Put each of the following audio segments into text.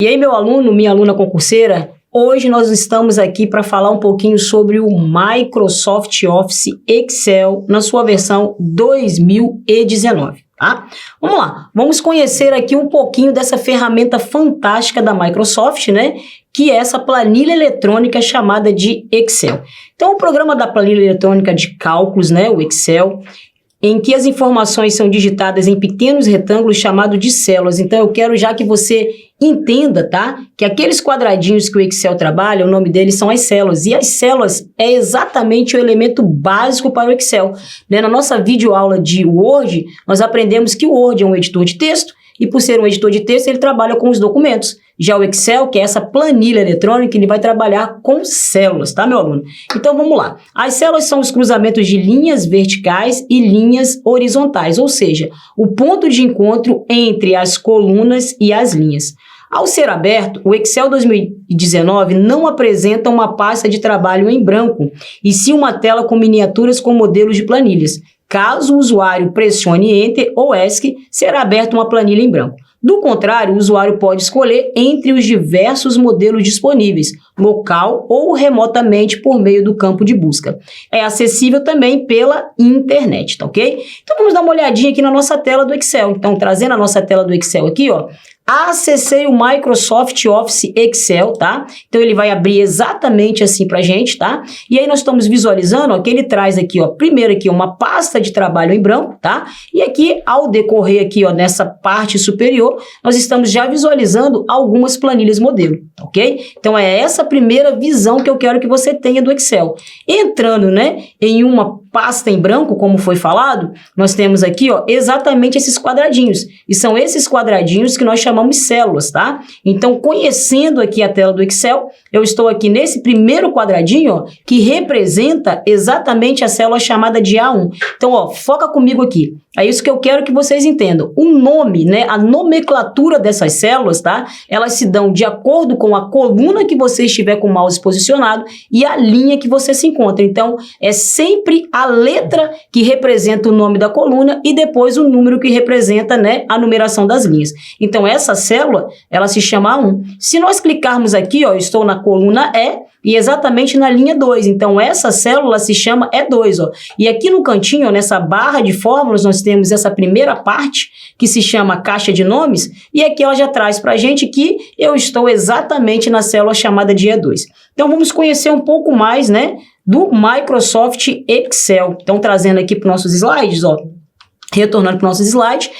E aí, meu aluno, minha aluna concurseira, hoje nós estamos aqui para falar um pouquinho sobre o Microsoft Office Excel na sua versão 2019, tá? Vamos lá, vamos conhecer aqui um pouquinho dessa ferramenta fantástica da Microsoft, né? Que é essa planilha eletrônica chamada de Excel. Então, o programa da planilha eletrônica de cálculos, né? O Excel, em que as informações são digitadas em pequenos retângulos chamados de células. Então, eu quero já que você entenda, tá? Que aqueles quadradinhos que o Excel trabalha, o nome deles são as células. E as células é exatamente o elemento básico para o Excel, né? Na nossa videoaula de Word, nós aprendemos que o Word é um editor de texto e, por ser um editor de texto, ele trabalha com os documentos. Já o Excel, que é essa planilha eletrônica, ele vai trabalhar com células, tá, meu aluno? Então, vamos lá. As células são os cruzamentos de linhas verticais e linhas horizontais, ou seja, o ponto de encontro entre as colunas e as linhas. Ao ser aberto, o Excel 2019 não apresenta uma pasta de trabalho em branco, e sim uma tela com miniaturas com modelos de planilhas. Caso o usuário pressione Enter ou ESC, será aberta uma planilha em branco. Do contrário, o usuário pode escolher entre os diversos modelos disponíveis, local ou remotamente por meio do campo de busca. É acessível também pela internet, tá ok? Então vamos dar uma olhadinha aqui na nossa tela do Excel. Então, trazendo a nossa tela do Excel aqui, ó, acessei o Microsoft Office Excel, tá? Então, ele vai abrir exatamente assim pra gente, tá? E aí, nós estamos visualizando, ó, que ele traz aqui, ó, primeiro aqui, uma pasta de trabalho em branco, tá? E aqui, ao decorrer aqui, ó, nessa parte superior, nós estamos já visualizando algumas planilhas modelo, ok? Então, é essa primeira visão que eu quero que você tenha do Excel. Entrando, né, em uma pasta em branco, como foi falado, nós temos aqui, ó, exatamente esses quadradinhos. E são esses quadradinhos que nós chamamos células, tá? Então, conhecendo aqui a tela do Excel, eu estou aqui nesse primeiro quadradinho, ó, que representa exatamente a célula chamada de A1. Então, ó, foca comigo aqui. É isso que eu quero que vocês entendam. O nome, né, a nomenclatura dessas células, tá? Elas se dão de acordo com a coluna que você estiver com o mouse posicionado e a linha que você se encontra. Então, é sempre a letra que representa o nome da coluna e depois o número que representa, né, a numeração das linhas. Então, essa célula, ela se chama A1. Se nós clicarmos aqui, ó, eu estou na coluna E e exatamente na linha 2. Então, essa célula se chama E2, ó. E aqui no cantinho, ó, nessa barra de fórmulas, nós temos essa primeira parte que se chama caixa de nomes e aqui ela já traz para a gente que eu estou exatamente na célula chamada de E2. Então, vamos conhecer um pouco mais, né, do Microsoft Excel. Então, trazendo aqui para os nossos slides, ó, retornando para os nossos slides,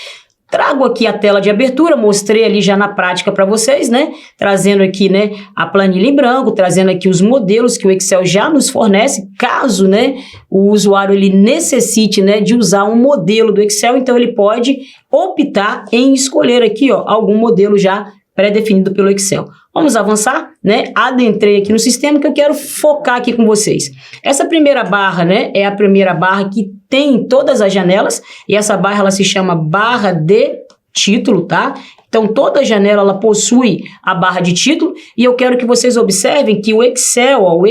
trago aqui a tela de abertura, mostrei ali já na prática para vocês, né? Trazendo aqui, né, a planilha em branco, trazendo aqui os modelos que o Excel já nos fornece, caso, né, o usuário ele necessite, né, de usar um modelo do Excel, então ele pode optar em escolher aqui, ó, algum modelo já pré-definido pelo Excel. Vamos avançar, né? Adentrei aqui no sistema que eu quero focar aqui com vocês. Essa primeira barra, né, é a primeira barra que tem todas as janelas e essa barra ela se chama barra de título, tá? Então, toda janela ela possui a barra de título e eu quero que vocês observem que o Excel, ó,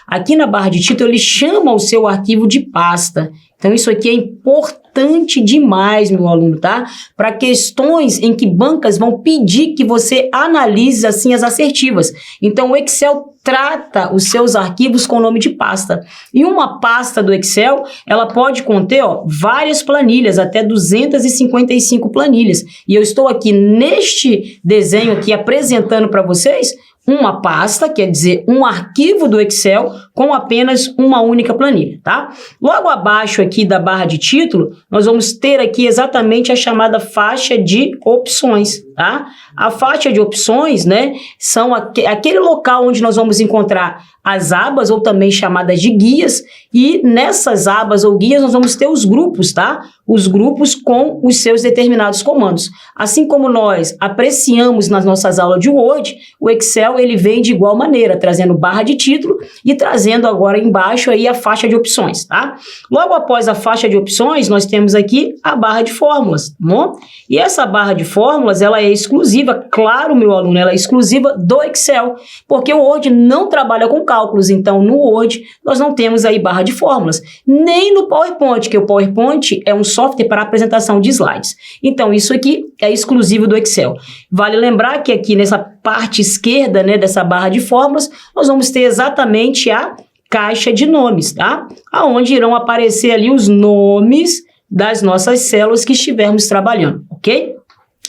aqui na barra de título, ele chama o seu arquivo de pasta. Então, isso aqui é importante demais, meu aluno, tá? Para questões em que bancas vão pedir que você analise, assim, as assertivas. Então, o Excel trata os seus arquivos com o nome de pasta. E uma pasta do Excel, ela pode conter, ó, várias planilhas, até 255 planilhas. E eu estou aqui neste desenho aqui apresentando para vocês uma pasta, quer dizer, um arquivo do Excel com apenas uma única planilha, tá? Logo abaixo aqui da barra de título, nós vamos ter aqui exatamente a chamada faixa de opções, tá? A faixa de opções, né, são aquele local onde nós vamos encontrar as abas, ou também chamadas de guias, e nessas abas ou guias nós vamos ter os grupos, tá? Os grupos com os seus determinados comandos. Assim como nós apreciamos nas nossas aulas de Word, o Excel ele vem de igual maneira, trazendo barra de título e trazendo trazendo agora embaixo aí a faixa de opções, tá? Logo após a faixa de opções, nós temos aqui a barra de fórmulas, tá bom? E essa barra de fórmulas, ela é exclusiva, claro, meu aluno, ela é exclusiva do Excel, porque o Word não trabalha com cálculos, então no Word nós não temos aí barra de fórmulas, nem no PowerPoint, que o PowerPoint é um software para apresentação de slides. Então isso aqui é exclusivo do Excel. Vale lembrar que aqui nessa parte esquerda, né, dessa barra de fórmulas, nós vamos ter exatamente a caixa de nomes, tá? Aonde irão aparecer ali os nomes das nossas células que estivermos trabalhando, ok?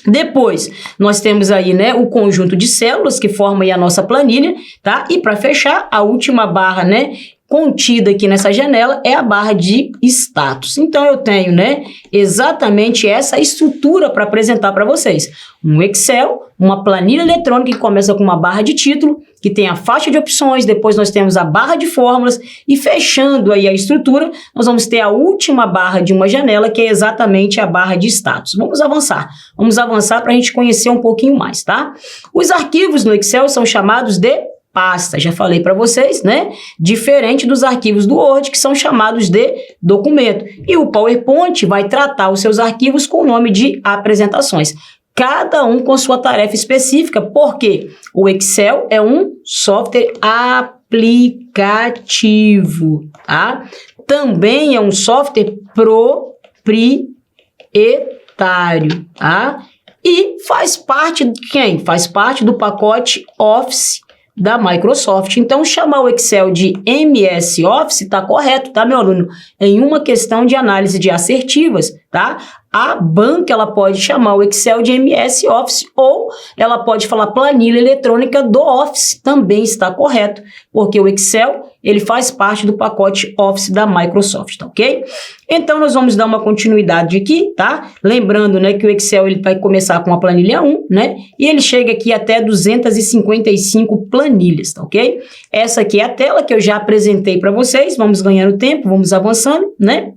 Depois, nós temos aí, né, o conjunto de células que formam aí a nossa planilha, tá? E para fechar, a última barra, né, contida aqui nessa janela é a barra de status. Então, eu tenho, né, exatamente essa estrutura para apresentar para vocês. Um Excel, uma planilha eletrônica que começa com uma barra de título, que tem a faixa de opções, depois nós temos a barra de fórmulas e fechando aí a estrutura, nós vamos ter a última barra de uma janela, que é exatamente a barra de status. Vamos avançar para a gente conhecer um pouquinho mais, tá? Os arquivos no Excel são chamados de pasta, já falei para vocês, né? Diferente dos arquivos do Word, que são chamados de documento. E o PowerPoint vai tratar os seus arquivos com o nome de apresentações. Cada um com sua tarefa específica, porque o Excel é um software aplicativo, tá? Também é um software proprietário, tá? E faz parte de quem? Faz parte do pacote Office da Microsoft. Então, chamar o Excel de MS Office está correto, tá, meu aluno? Em uma questão de análise de assertivas, tá? A banca, ela pode chamar o Excel de MS Office ou ela pode falar planilha eletrônica do Office, também está correto, porque o Excel, ele faz parte do pacote Office da Microsoft, tá ok? Então, nós vamos dar uma continuidade aqui, tá? Lembrando, né, que o Excel, ele vai começar com a planilha 1, né? E ele chega aqui até 255 planilhas, tá ok? Essa aqui é a tela que eu já apresentei para vocês, vamos ganhando tempo, vamos avançando, né?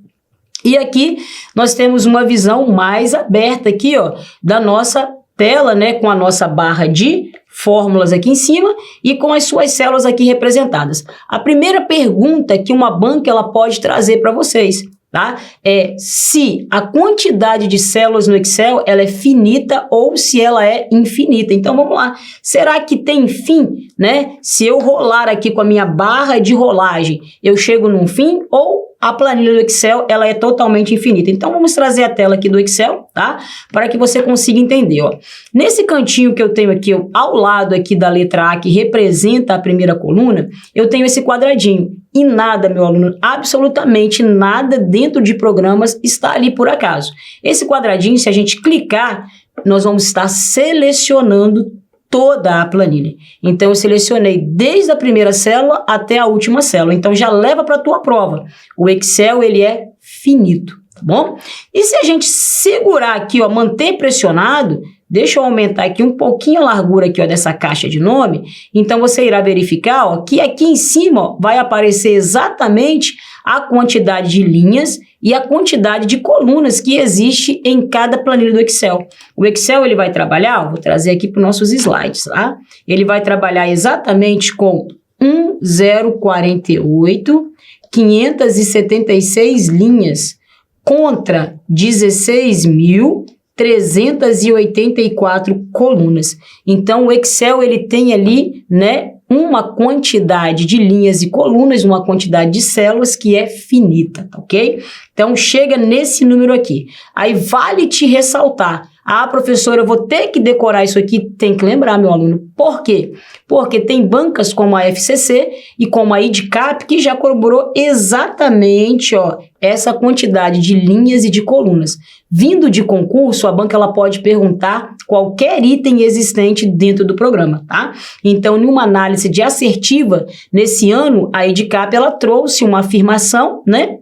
E aqui nós temos uma visão mais aberta aqui, ó, da nossa tela, né, com a nossa barra de fórmulas aqui em cima e com as suas células aqui representadas. A primeira pergunta que uma banca ela pode trazer para vocês, tá? É se a quantidade de células no Excel ela é finita ou se ela é infinita. Então vamos lá. Será que tem fim, né? Se eu rolar aqui com a minha barra de rolagem, eu chego num fim ou a planilha do Excel, ela é totalmente infinita. Então, vamos trazer a tela aqui do Excel, tá? Para que você consiga entender, ó. Nesse cantinho que eu tenho aqui, ó, ao lado aqui da letra A, que representa a primeira coluna, eu tenho esse quadradinho. E nada, meu aluno, absolutamente nada dentro de programas está ali por acaso. Esse quadradinho, se a gente clicar, nós vamos estar selecionando toda a planilha. Então, eu selecionei desde a primeira célula até a última célula. Então, já leva para a tua prova. O Excel, ele é finito, tá bom? E se a gente segurar aqui, ó, manter pressionado, deixa eu aumentar aqui um pouquinho a largura aqui, ó, dessa caixa de nome. Então, você irá verificar, ó, que aqui em cima, ó, vai aparecer exatamente a quantidade de linhas e a quantidade de colunas que existe em cada planilha do Excel. O Excel, ele vai trabalhar, ó, vou trazer aqui para os nossos slides, tá? Ele vai trabalhar exatamente com 1048, 576 linhas contra 16.384 colunas. Então, o Excel, ele tem ali, né, uma quantidade de linhas e colunas, uma quantidade de células que é finita, tá ok? Então, chega nesse número aqui. Aí, vale te ressaltar. Ah, professora, eu vou ter que decorar isso aqui. Tem que lembrar, meu aluno. Por quê? Porque tem bancas como a FCC e como a IDCAP que já corroborou exatamente, ó, essa quantidade de linhas e de colunas. Vindo de concurso, a banca ela pode perguntar qualquer item existente dentro do programa, tá? Então, em uma análise de assertiva, nesse ano, a IDCAP ela trouxe uma afirmação, né?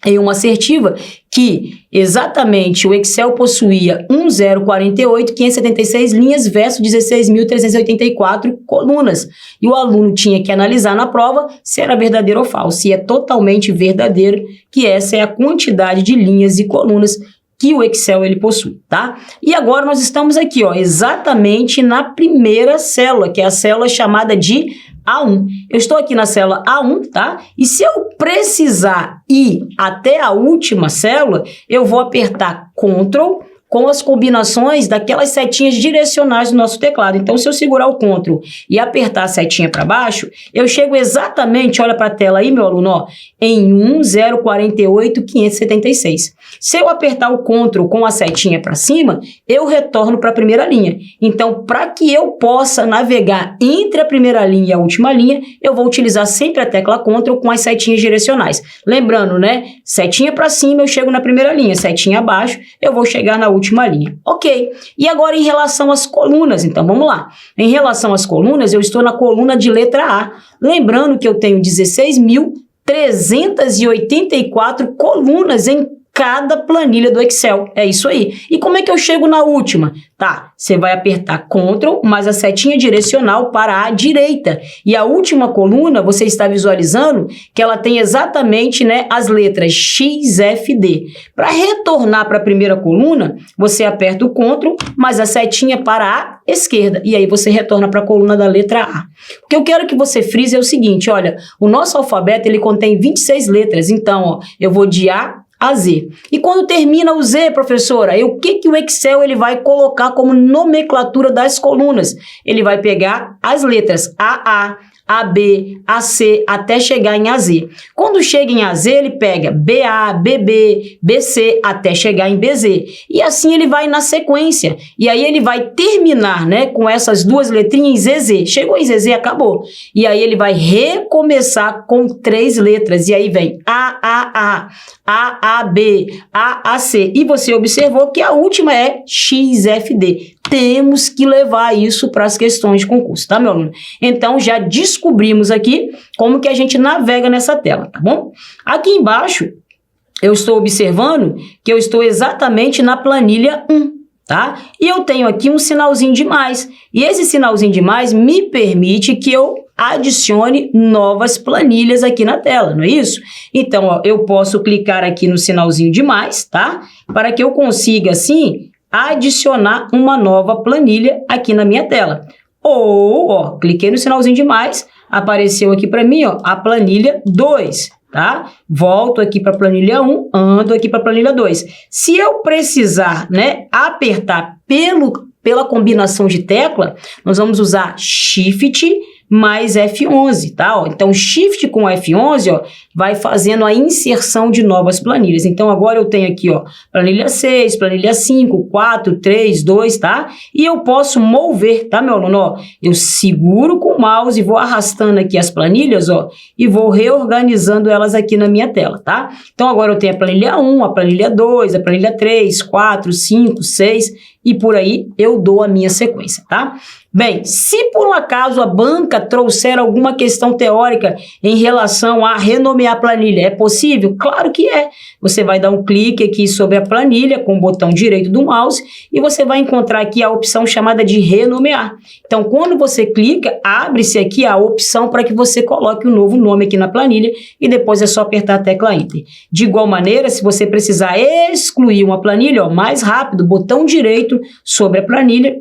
Em uma assertiva que exatamente o Excel possuía 1048, 576 linhas versus 16.384 colunas. E o aluno tinha que analisar na prova se era verdadeiro ou falso. E é totalmente verdadeiro que essa é a quantidade de linhas e colunas que o Excel ele possui, tá? E agora nós estamos aqui, ó, exatamente na primeira célula, que é a célula chamada de A1. Eu estou aqui na célula A1, tá? E se eu precisar ir até a última célula, eu vou apertar Ctrl com as combinações daquelas setinhas direcionais do nosso teclado. Então, se eu segurar o Ctrl e apertar a setinha para baixo, eu chego exatamente, olha para a tela aí, meu aluno, ó, em 1048.576. Se eu apertar o Ctrl com a setinha para cima, eu retorno para a primeira linha. Então, para que eu possa navegar entre a primeira linha e a última linha, eu vou utilizar sempre a tecla Ctrl com as setinhas direcionais. Lembrando, né? Setinha para cima, eu chego na primeira linha. Setinha abaixo, eu vou chegar na última linha. Ok. E agora em relação às colunas, então vamos lá. Em relação às colunas, eu estou na coluna de letra A. Lembrando que eu tenho 16.384 colunas em cada planilha do Excel. É isso aí. E como é que eu chego na última? Tá, você vai apertar Ctrl mais a setinha direcional para a direita. E a última coluna, você está visualizando que ela tem exatamente, né, as letras X, F, D. Para retornar para a primeira coluna, você aperta o Ctrl mais a setinha para a esquerda. E aí você retorna para a coluna da letra A. O que eu quero que você frise é o seguinte, olha, o nosso alfabeto ele contém 26 letras. Então, ó, eu vou de A a Z. E quando termina o Z, professora, o que o Excel ele vai colocar como nomenclatura das colunas? Ele vai pegar as letras AA, AB, AC, até chegar em AZ. Quando chega em AZ, ele pega BA, BB, BC, até chegar em BZ. E assim ele vai na sequência. E aí ele vai terminar, né, com essas duas letrinhas em ZZ. Chegou em ZZ, acabou. E aí ele vai recomeçar com 3 letras. E aí vem AAA, AAB, AAC. E você observou que a última é XFD. Temos que levar isso para as questões de concurso, tá, meu aluno? Então, já descobrimos aqui como que a gente navega nessa tela, tá bom? Aqui embaixo, eu estou observando que eu estou exatamente na planilha 1, tá? E eu tenho aqui um sinalzinho de mais. E esse sinalzinho de mais me permite que eu adicione novas planilhas aqui na tela, não é isso? Então, ó, eu posso clicar aqui no sinalzinho de mais, tá? Para que eu consiga, assim, adicionar uma nova planilha aqui na minha tela. Ou, ó, cliquei no sinalzinho de mais, apareceu aqui para mim, ó, a planilha 2, tá? Volto aqui para a planilha 1, ando aqui para a planilha 2. Se eu precisar, né, apertar pela combinação de tecla, nós vamos usar Shift mais F11, tá? Ó, então, Shift com F11, ó, vai fazendo a inserção de novas planilhas. Então, agora eu tenho aqui, ó, planilha 6, planilha 5, 4, 3, 2, tá? E eu posso mover, tá, meu aluno? Ó, eu seguro com o mouse e vou arrastando aqui as planilhas, ó, e vou reorganizando elas aqui na minha tela, tá? Então, agora eu tenho a planilha 1, a planilha 2, a planilha 3, 4, 5, 6, e por aí eu dou a minha sequência, tá? Bem, se por um acaso a banca trouxer alguma questão teórica em relação a renomear a planilha, é possível? Claro que é. Você vai dar um clique aqui sobre a planilha com o botão direito do mouse e você vai encontrar aqui a opção chamada de renomear. Então, quando você clica, abre-se aqui a opção para que você coloque um novo nome aqui na planilha e depois é só apertar a tecla Enter. De igual maneira, se você precisar excluir uma planilha, ó, mais rápido, botão direito sobre a planilha,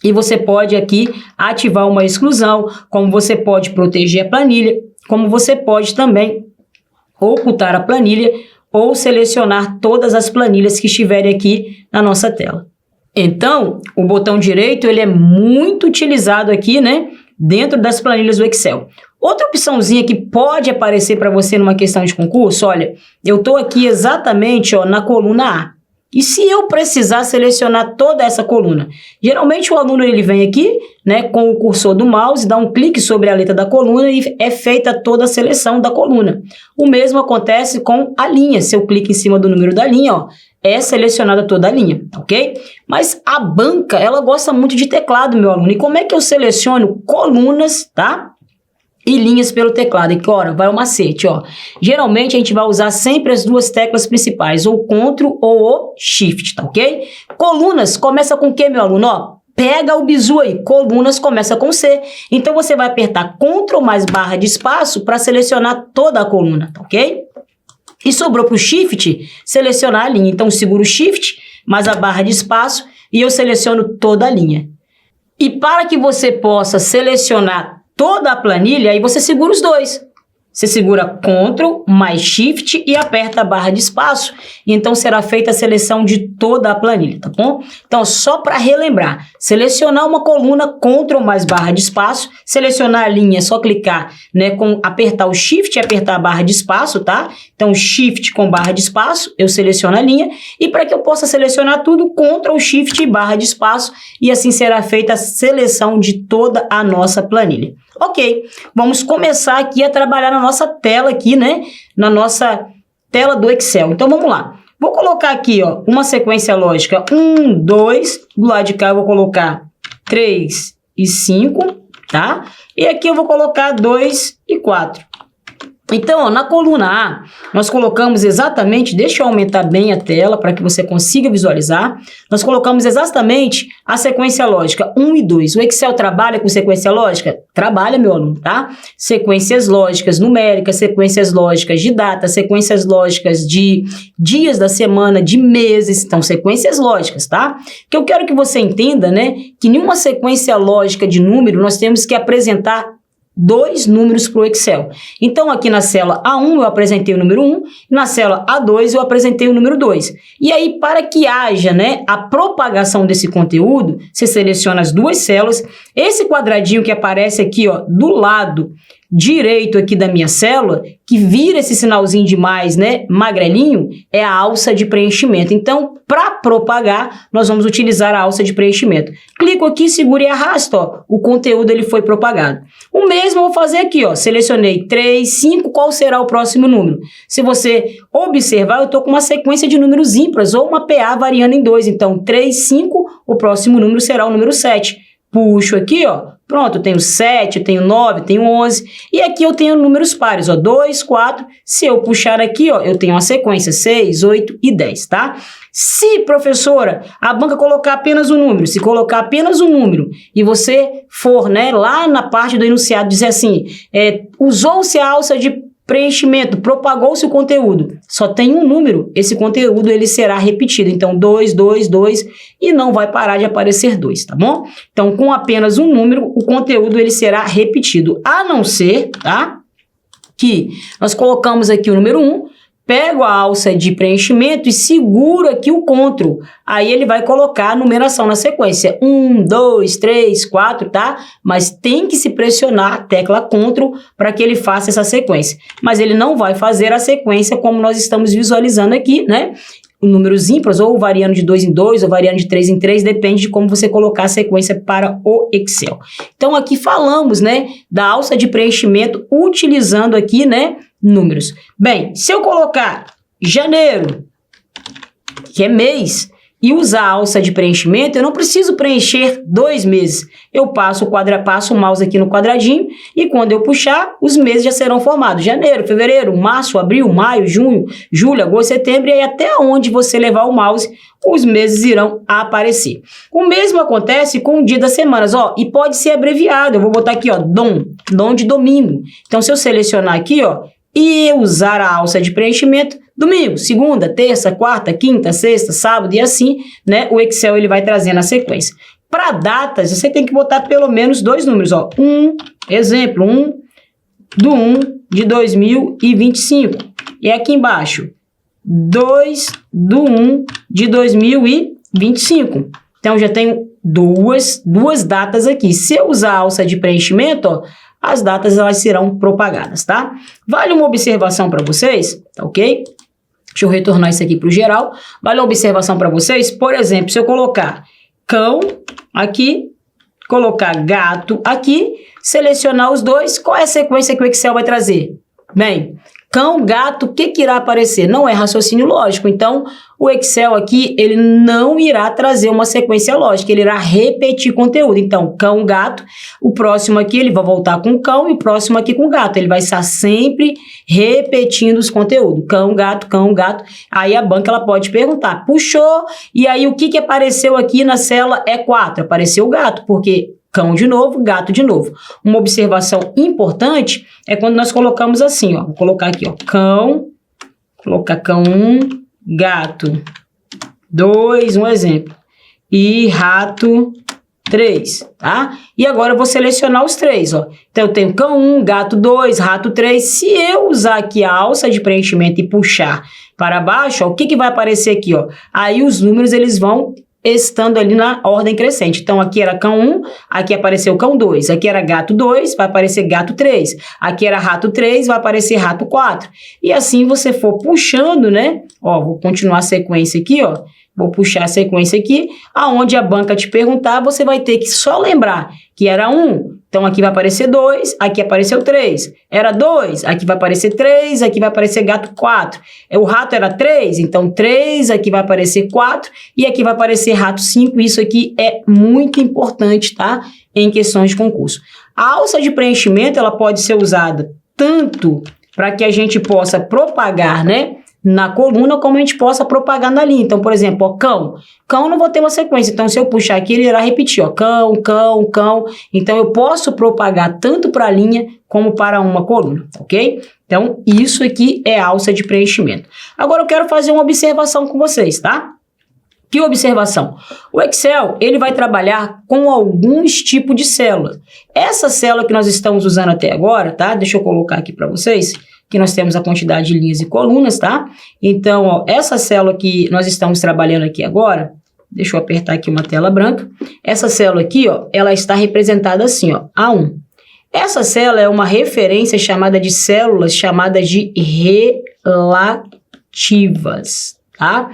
e você pode aqui ativar uma exclusão, como você pode proteger a planilha, como você pode também ocultar a planilha ou selecionar todas as planilhas que estiverem aqui na nossa tela. Então, o botão direito ele é muito utilizado aqui, né, dentro das planilhas do Excel. Outra opçãozinha que pode aparecer para você numa questão de concurso, olha, eu estou aqui exatamente, ó, na coluna A. E se eu precisar selecionar toda essa coluna? Geralmente o aluno ele vem aqui, né, com o cursor do mouse, dá um clique sobre a letra da coluna e é feita toda a seleção da coluna. O mesmo acontece com a linha. Se eu clico em cima do número da linha, ó, é selecionada toda a linha, ok? Mas a banca, ela gosta muito de teclado, meu aluno. E como é que eu seleciono colunas, tá? E linhas pelo teclado. E, ora, vai o macete, ó. Geralmente, a gente vai usar sempre as duas teclas principais, ou Ctrl ou o Shift, tá ok? Colunas começa com o que, meu aluno? Ó, pega o bizu aí. Colunas começa com C. Então, você vai apertar Ctrl mais barra de espaço para selecionar toda a coluna, tá ok? E sobrou para o Shift selecionar a linha. Então, seguro o Shift mais a barra de espaço e eu seleciono toda a linha. E para que você possa selecionar toda a planilha, aí você segura os dois. Você segura Ctrl mais Shift e aperta a barra de espaço. E então será feita a seleção de toda a planilha, tá bom? Então, só para relembrar, selecionar uma coluna, Ctrl mais barra de espaço. Selecionar a linha, é só clicar, né, apertar o Shift e apertar a barra de espaço, tá? Então, Shift com barra de espaço, eu seleciono a linha. E para que eu possa selecionar tudo, Ctrl, Shift e barra de espaço. E assim será feita a seleção de toda a nossa planilha. Ok, vamos começar aqui a trabalhar na nossa tela aqui, né? Na nossa tela do Excel. Então, vamos lá. Vou colocar aqui, ó, uma sequência lógica 1, 2. Do lado de cá eu vou colocar 3 e 5, tá? E aqui eu vou colocar 2 e 4. Então, ó, na coluna A, nós colocamos exatamente, deixa eu aumentar bem a tela para que você consiga visualizar, nós colocamos exatamente a sequência lógica 1 e 2. O Excel trabalha com sequência lógica? Trabalha, meu aluno, tá? Sequências lógicas numéricas, sequências lógicas de data, sequências lógicas de dias da semana, de meses, então sequências lógicas, tá? Que eu quero que você entenda, né, que em uma sequência lógica de número, nós temos que apresentar 2 números para o Excel. Então, aqui na célula A1 eu apresentei o número 1, na célula A2 eu apresentei o número 2. E aí, para que haja, né, a propagação desse conteúdo, você seleciona as duas células. Esse quadradinho que aparece aqui, ó, do lado direito aqui da minha célula, que vira esse sinalzinho de mais, né, magrelinho, é a alça de preenchimento. Então, para propagar, nós vamos utilizar a alça de preenchimento. Clico aqui, seguro e arrasto, ó, o conteúdo ele foi propagado. O mesmo eu vou fazer aqui, ó, selecionei 3, 5, qual será o próximo número? Se você observar, eu estou com uma sequência de números ímpares ou uma PA variando em 2. Então, 3, 5, o próximo número será o número 7. Puxo aqui, ó, pronto, eu tenho 7, eu tenho 9, eu tenho 11, e aqui eu tenho números pares, ó, 2, 4, se eu puxar aqui, ó, eu tenho uma sequência, 6, 8 e 10, tá? Se, professora, a banca colocar apenas um número, se colocar apenas um número, e você for, né, lá na parte do enunciado, dizer assim, usou-se a alça de preenchimento, propagou-se o conteúdo, só tem um número, esse conteúdo ele será repetido. Então, 2, 2, 2 e não vai parar de aparecer 2, tá bom? Então, com apenas um número, o conteúdo ele será repetido, a não ser, tá? Que nós colocamos aqui o número 1, pego a alça de preenchimento e seguro aqui o Ctrl. Aí ele vai colocar a numeração na sequência. 1, 2, 3, 4, tá? Mas tem que se pressionar a tecla Ctrl para que ele faça essa sequência. Mas ele não vai fazer a sequência como nós estamos visualizando aqui, né? Números ímpares, ou variando de 2 em 2, ou variando de 3 em 3, depende de como você colocar a sequência para o Excel. Então, aqui falamos, né, da alça de preenchimento utilizando aqui, né, números. Bem, se eu colocar janeiro, que é mês, e usar a alça de preenchimento, eu não preciso preencher 2 meses. Eu passo o mouse aqui no quadradinho e quando eu puxar, os meses já serão formados. Janeiro, fevereiro, março, abril, maio, junho, julho, agosto, setembro, e aí até onde você levar o mouse, os meses irão aparecer. O mesmo acontece com o dia das semanas, ó, e pode ser abreviado. Eu vou botar aqui, ó, dom de domingo. Então, se eu selecionar aqui, ó, e usar a alça de preenchimento, domingo, segunda, terça, quarta, quinta, sexta, sábado e assim, né? O Excel ele vai trazendo a sequência. Para datas, você tem que botar pelo menos 2 números, ó. Exemplo, 1 de 2025. E aqui embaixo, 2 de 2025. Então, já tenho duas datas aqui. Se eu usar a alça de preenchimento, ó, as datas elas serão propagadas, tá? Vale uma observação para vocês, tá ok? Deixa eu retornar isso aqui para o geral. Vale uma observação para vocês? Por exemplo, se eu colocar cão aqui, colocar gato aqui, selecionar os dois, qual é a sequência que o Excel vai trazer? Bem, cão, gato, o que irá aparecer? Não é raciocínio lógico, então o Excel aqui, ele não irá trazer uma sequência lógica, ele irá repetir conteúdo. Então, cão, gato, o próximo aqui ele vai voltar com cão e o próximo aqui com gato. Ele vai estar sempre repetindo os conteúdos. Cão, gato, cão, gato. Aí a banca ela pode perguntar, puxou, e aí o que apareceu aqui na célula E4? Apareceu o gato, porque cão de novo, gato de novo. Uma observação importante é quando nós colocamos assim, ó. Vou colocar aqui, ó, cão, colocar cão 1, gato 2, um exemplo. E rato 3, tá? E agora eu vou selecionar os 3, ó. Então, eu tenho cão 1, gato 2, rato 3. Se eu usar aqui a alça de preenchimento e puxar para baixo, ó, o que que vai aparecer aqui, ó? Aí os números, eles vão estando ali na ordem crescente. Então, aqui era cão 1, aqui apareceu cão 2. Aqui era gato 2, vai aparecer gato 3. Aqui era rato 3, vai aparecer rato 4. E assim você for puxando, né? Ó, vou continuar a sequência aqui, ó. Vou puxar a sequência aqui, aonde a banca te perguntar, você vai ter que só lembrar que era 1. Então, aqui vai aparecer 2, aqui apareceu 3. Era 2, aqui vai aparecer 3, aqui vai aparecer gato 4. O rato era 3, então 3, aqui vai aparecer 4 e aqui vai aparecer rato 5. Isso aqui é muito importante, tá? Em questões de concurso. A alça de preenchimento, ela pode ser usada tanto para que a gente possa propagar, né? Na coluna, como a gente possa propagar na linha. Então, por exemplo, ó, cão. Cão não vou ter uma sequência. Então, se eu puxar aqui, ele irá repetir, ó, cão, cão, cão. Então, eu posso propagar tanto para a linha como para uma coluna, ok? Então, isso aqui é alça de preenchimento. Agora, eu quero fazer uma observação com vocês, tá? Que observação? O Excel, ele vai trabalhar com alguns tipos de célula. Essa célula que nós estamos usando até agora, tá? Deixa eu colocar aqui para vocês, que nós temos a quantidade de linhas e colunas, tá? Então, ó, essa célula que nós estamos trabalhando aqui agora, deixa eu apertar aqui uma tela branca. Essa célula aqui, ó, ela está representada assim, ó, A1. Essa célula é uma referência chamada de células chamadas de relativas, tá?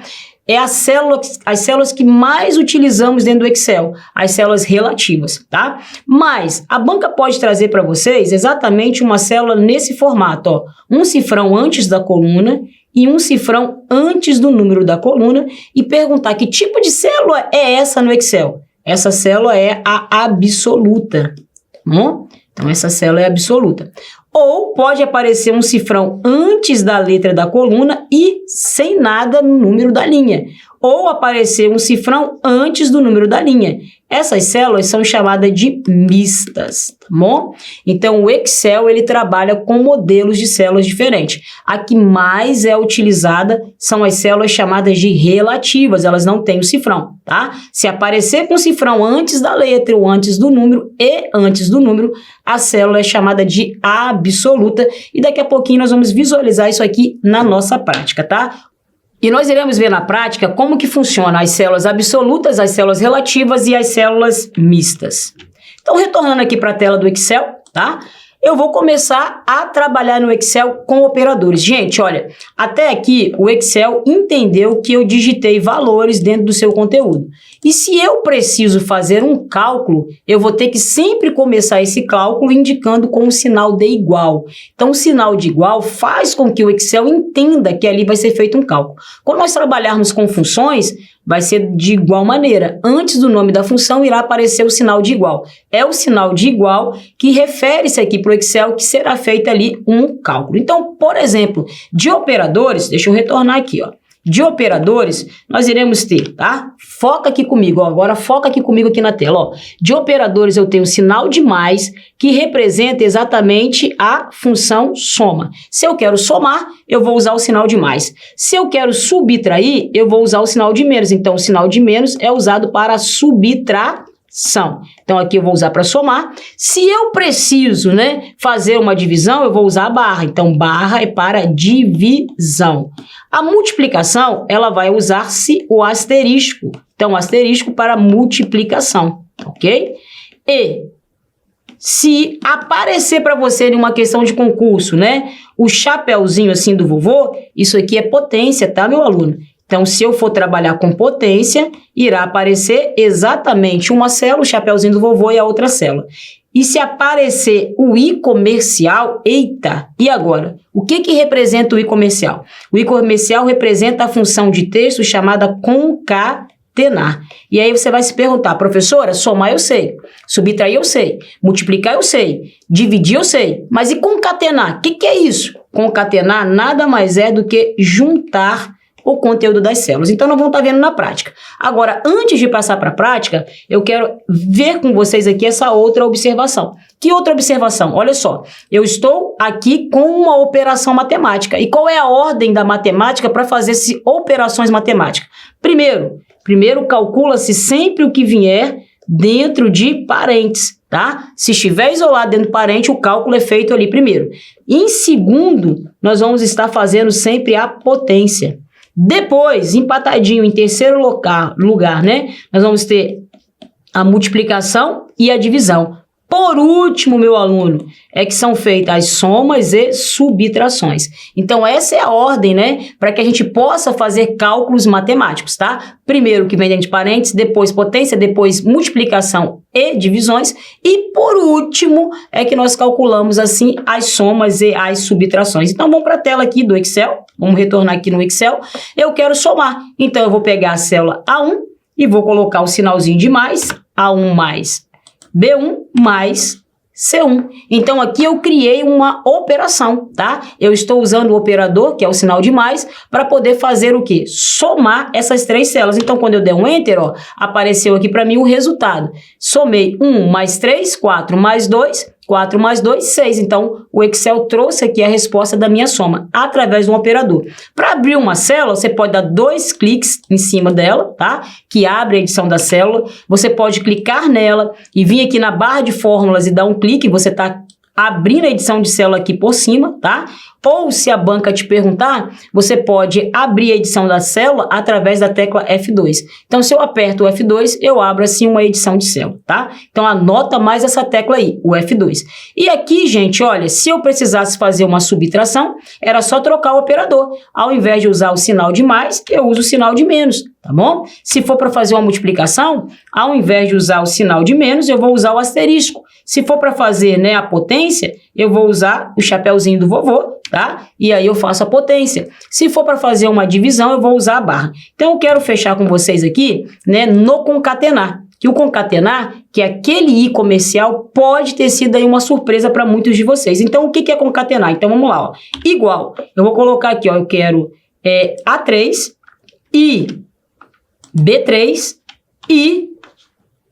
É as células que mais utilizamos dentro do Excel, as células relativas, tá? Mas a banca pode trazer para vocês exatamente uma célula nesse formato, ó. Um cifrão antes da coluna e um cifrão antes do número da coluna e perguntar que tipo de célula é essa no Excel. Essa célula é a absoluta, tá bom? Então, essa célula é absoluta. Ou pode aparecer um cifrão antes da letra da coluna e sem nada no número da linha. Ou aparecer um cifrão antes do número da linha. Essas células são chamadas de mistas, tá bom? Então, o Excel, ele trabalha com modelos de células diferentes. A que mais é utilizada são as células chamadas de relativas, elas não têm o cifrão, tá? Se aparecer com cifrão antes da letra ou antes do número e antes do número, a célula é chamada de absoluta. E daqui a pouquinho nós vamos visualizar isso aqui na nossa prática, tá? E nós iremos ver na prática como que funciona as células absolutas, as células relativas e as células mistas. Então, retornando aqui para a tela do Excel, tá? Eu vou começar a trabalhar no Excel com operadores. Gente, olha, até aqui o Excel entendeu que eu digitei valores dentro do seu conteúdo. E se eu preciso fazer um cálculo, eu vou ter que sempre começar esse cálculo indicando com o sinal de igual. Então, o sinal de igual faz com que o Excel entenda que ali vai ser feito um cálculo. Quando nós trabalharmos com funções, vai ser de igual maneira. Antes do nome da função irá aparecer o sinal de igual. É o sinal de igual que refere-se aqui para o Excel que será feito ali um cálculo. Então, por exemplo, de operadores, deixa eu retornar aqui, ó. De operadores, nós iremos ter, tá? Foca aqui comigo, ó. Agora foca aqui comigo aqui na tela, ó. De operadores eu tenho o sinal de mais, que representa exatamente a função soma. Se eu quero somar, eu vou usar o sinal de mais. Se eu quero subtrair, eu vou usar o sinal de menos. Então, o sinal de menos é usado para subtração. Então, aqui eu vou usar para somar. Se eu preciso, né, fazer uma divisão, eu vou usar a barra. Então, barra é para divisão. A multiplicação, ela vai usar-se o asterisco. Então, asterisco para multiplicação, ok? E se aparecer para você em uma questão de concurso, né, o chapeuzinho assim do vovô, isso aqui é potência, tá, meu aluno? Então, se eu for trabalhar com potência, irá aparecer exatamente uma célula, o chapeuzinho do vovô e a outra célula. E se aparecer o I comercial, eita, e agora? O que que representa o I comercial? O I comercial representa a função de texto chamada concatenar. E aí você vai se perguntar, professora, somar eu sei, subtrair eu sei, multiplicar eu sei, dividir eu sei, mas e concatenar? O que que é isso? Concatenar nada mais é do que juntar o conteúdo das células. Então, nós vamos estar vendo na prática. Agora, antes de passar para a prática, eu quero ver com vocês aqui essa outra observação. Que outra observação? Olha só, eu estou aqui com uma operação matemática. E qual é a ordem da matemática para fazer operações matemáticas? Primeiro calcula-se sempre o que vier dentro de parênteses, tá? Se estiver isolado dentro de parênteses, o cálculo é feito ali primeiro. Em segundo, nós vamos estar fazendo sempre a potência. Depois, empatadinho em terceiro lugar, né? Nós vamos ter a multiplicação e a divisão. Por último, meu aluno, é que são feitas as somas e subtrações. Então, essa é a ordem, né? Para que a gente possa fazer cálculos matemáticos, tá? Primeiro que vem dentro de parênteses, depois potência, depois multiplicação e divisões. E, por último, é que nós calculamos, assim, as somas e as subtrações. Então, vamos para a tela aqui do Excel. Vamos retornar aqui no Excel. Eu quero somar. Então, eu vou pegar a célula A1 e vou colocar o sinalzinho de mais, A1 mais B1 mais C1. Então, aqui eu criei uma operação, tá? Eu estou usando o operador, que é o sinal de mais, para poder fazer o quê? Somar essas três células. Então, quando eu der um Enter, ó, apareceu aqui para mim o resultado. Somei 1 mais 3, 4 mais 2, 4 mais 2, 6. Então, o Excel trouxe aqui a resposta da minha soma, através de um operador. Para abrir uma célula, você pode dar 2 cliques em cima dela, tá? Que abre a edição da célula. Você pode clicar nela e vir aqui na barra de fórmulas e dar um clique. Você está abrindo a edição de célula aqui por cima, tá? Ou se a banca te perguntar, você pode abrir a edição da célula através da tecla F2. Então, se eu aperto o F2, eu abro assim uma edição de célula, tá? Então, anota mais essa tecla aí, o F2. E aqui, gente, olha, se eu precisasse fazer uma subtração, era só trocar o operador. Ao invés de usar o sinal de mais, eu uso o sinal de menos, tá bom? Se for para fazer uma multiplicação, ao invés de usar o sinal de menos, eu vou usar o asterisco. Se for para fazer, né, a potência, eu vou usar o chapeuzinho do vovô, tá? E aí eu faço a potência. Se for para fazer uma divisão, eu vou usar a barra. Então, eu quero fechar com vocês aqui, né, no concatenar. Que o concatenar, que é aquele I comercial, pode ter sido aí uma surpresa para muitos de vocês. Então, o que é concatenar? Então, vamos lá, ó. Igual. Eu vou colocar aqui, ó, eu quero A3 e B3 e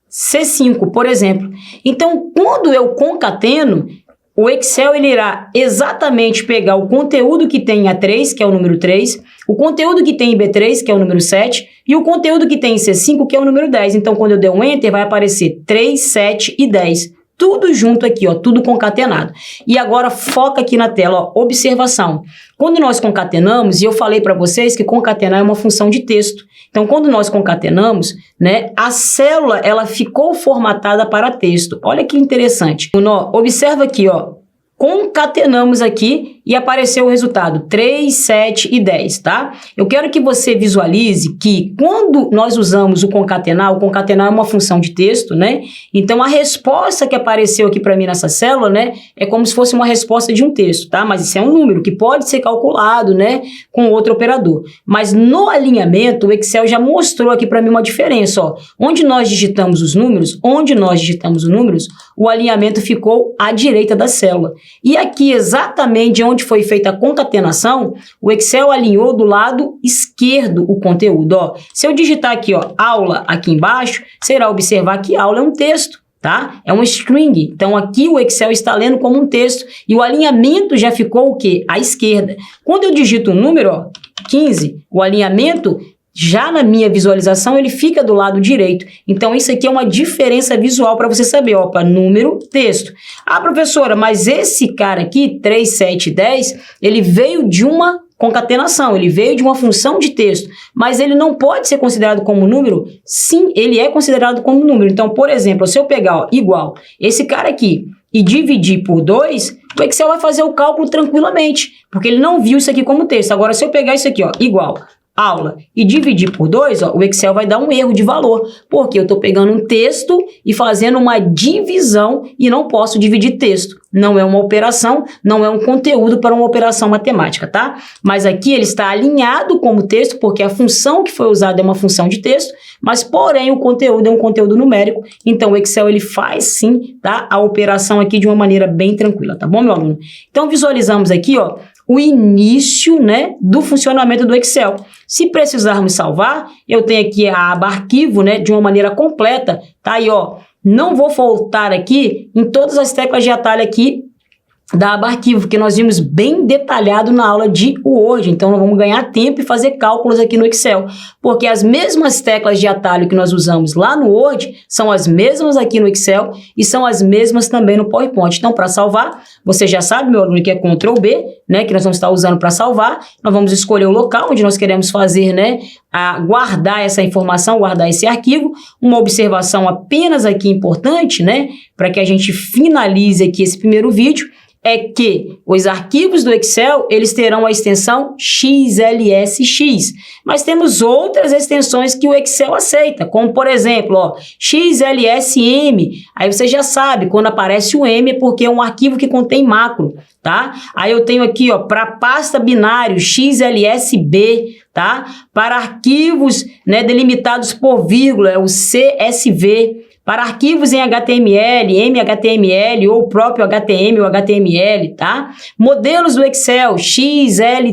C5, por exemplo. Então, quando eu concateno, o Excel ele irá exatamente pegar o conteúdo que tem em A3, que é o número 3, o conteúdo que tem em B3, que é o número 7, e o conteúdo que tem em C5, que é o número 10. Então, quando eu der um Enter, vai aparecer 3, 7 e 10. Tudo junto aqui, ó, tudo concatenado. E agora foca aqui na tela, ó, observação. Quando nós concatenamos, e eu falei para vocês que concatenar é uma função de texto. Então, quando nós concatenamos, né, a célula, ela ficou formatada para texto. Olha que interessante. Observa aqui, ó, concatenamos aqui e apareceu o resultado, 3, 7 e 10, tá? Eu quero que você visualize que quando nós usamos o concatenar é uma função de texto, né? Então, a resposta que apareceu aqui para mim nessa célula, né, é como se fosse uma resposta de um texto, tá? Mas isso é um número que pode ser calculado, né, com outro operador. Mas no alinhamento, o Excel já mostrou aqui para mim uma diferença, ó. Onde nós digitamos os números, o alinhamento ficou à direita da célula. E aqui, exatamente onde foi feita a concatenação, o Excel alinhou do lado esquerdo o conteúdo, ó. Se eu digitar aqui, ó, aula aqui embaixo, você irá observar que aula é um texto, tá? É um string. Então, aqui o Excel está lendo como um texto e o alinhamento já ficou o quê? À esquerda. Quando eu digito um número, ó, 15, o alinhamento já na minha visualização, ele fica do lado direito. Então, isso aqui é uma diferença visual para você saber. Opa, número, texto. Ah, professora, mas esse cara aqui, 3, 7, 10, ele veio de uma concatenação, ele veio de uma função de texto, mas ele não pode ser considerado como número? Sim, ele é considerado como número. Então, por exemplo, se eu pegar, ó, igual esse cara aqui e dividir por 2, o Excel vai fazer o cálculo tranquilamente, porque ele não viu isso aqui como texto. Agora, se eu pegar isso aqui, ó, igual aula e dividir por 2, ó, o Excel vai dar um erro de valor, porque eu estou pegando um texto e fazendo uma divisão e não posso dividir texto. Não é uma operação, não é um conteúdo para uma operação matemática, tá? Mas aqui ele está alinhado como texto, porque a função que foi usada é uma função de texto, mas porém o conteúdo é um conteúdo numérico, então o Excel ele faz sim, tá? A operação aqui de uma maneira bem tranquila, tá bom, meu aluno? Então visualizamos aqui, ó, o início, né, do funcionamento do Excel. Se precisarmos salvar, eu tenho aqui a aba arquivo, né, de uma maneira completa, tá aí, ó. Não vou voltar aqui em todas as teclas de atalho aqui da aba arquivo, que nós vimos bem detalhado na aula de Word. Então, nós vamos ganhar tempo e fazer cálculos aqui no Excel, porque as mesmas teclas de atalho que nós usamos lá no Word são as mesmas aqui no Excel e são as mesmas também no PowerPoint. Então, para salvar, você já sabe, meu aluno, que é Ctrl B, né, que nós vamos estar usando para salvar. Nós vamos escolher o local onde nós queremos fazer, né, guardar essa informação, guardar esse arquivo. Uma observação apenas aqui importante, né, para que a gente finalize aqui esse primeiro vídeo, é que os arquivos do Excel, eles terão a extensão XLSX, mas temos outras extensões que o Excel aceita, como por exemplo, ó, XLSM, aí você já sabe, quando aparece o M é porque é um arquivo que contém macro, tá? Aí eu tenho aqui, ó, para pasta binário, XLSB, tá? Para arquivos, né, delimitados por vírgula, é o CSV. Para arquivos em HTML, MHTML ou próprio HTML ou HTML, tá? Modelos do Excel, XLTX,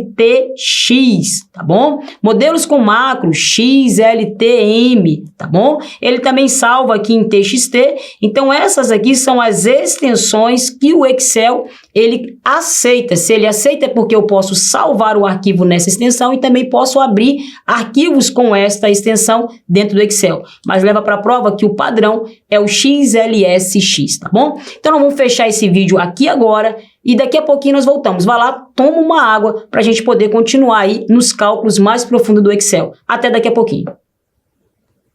tá bom? Modelos com macro, XLTM, tá bom? Ele também salva aqui em TXT. Então, essas aqui são as extensões que o Excel, ele aceita. Se ele aceita é porque eu posso salvar o arquivo nessa extensão e também posso abrir arquivos com esta extensão dentro do Excel. Mas leva para a prova que o padrão é o XLSX, tá bom? Então, nós vamos fechar esse vídeo aqui agora e daqui a pouquinho nós voltamos. Vai lá, toma uma água para a gente poder continuar aí nos cálculos mais profundos do Excel. Até daqui a pouquinho.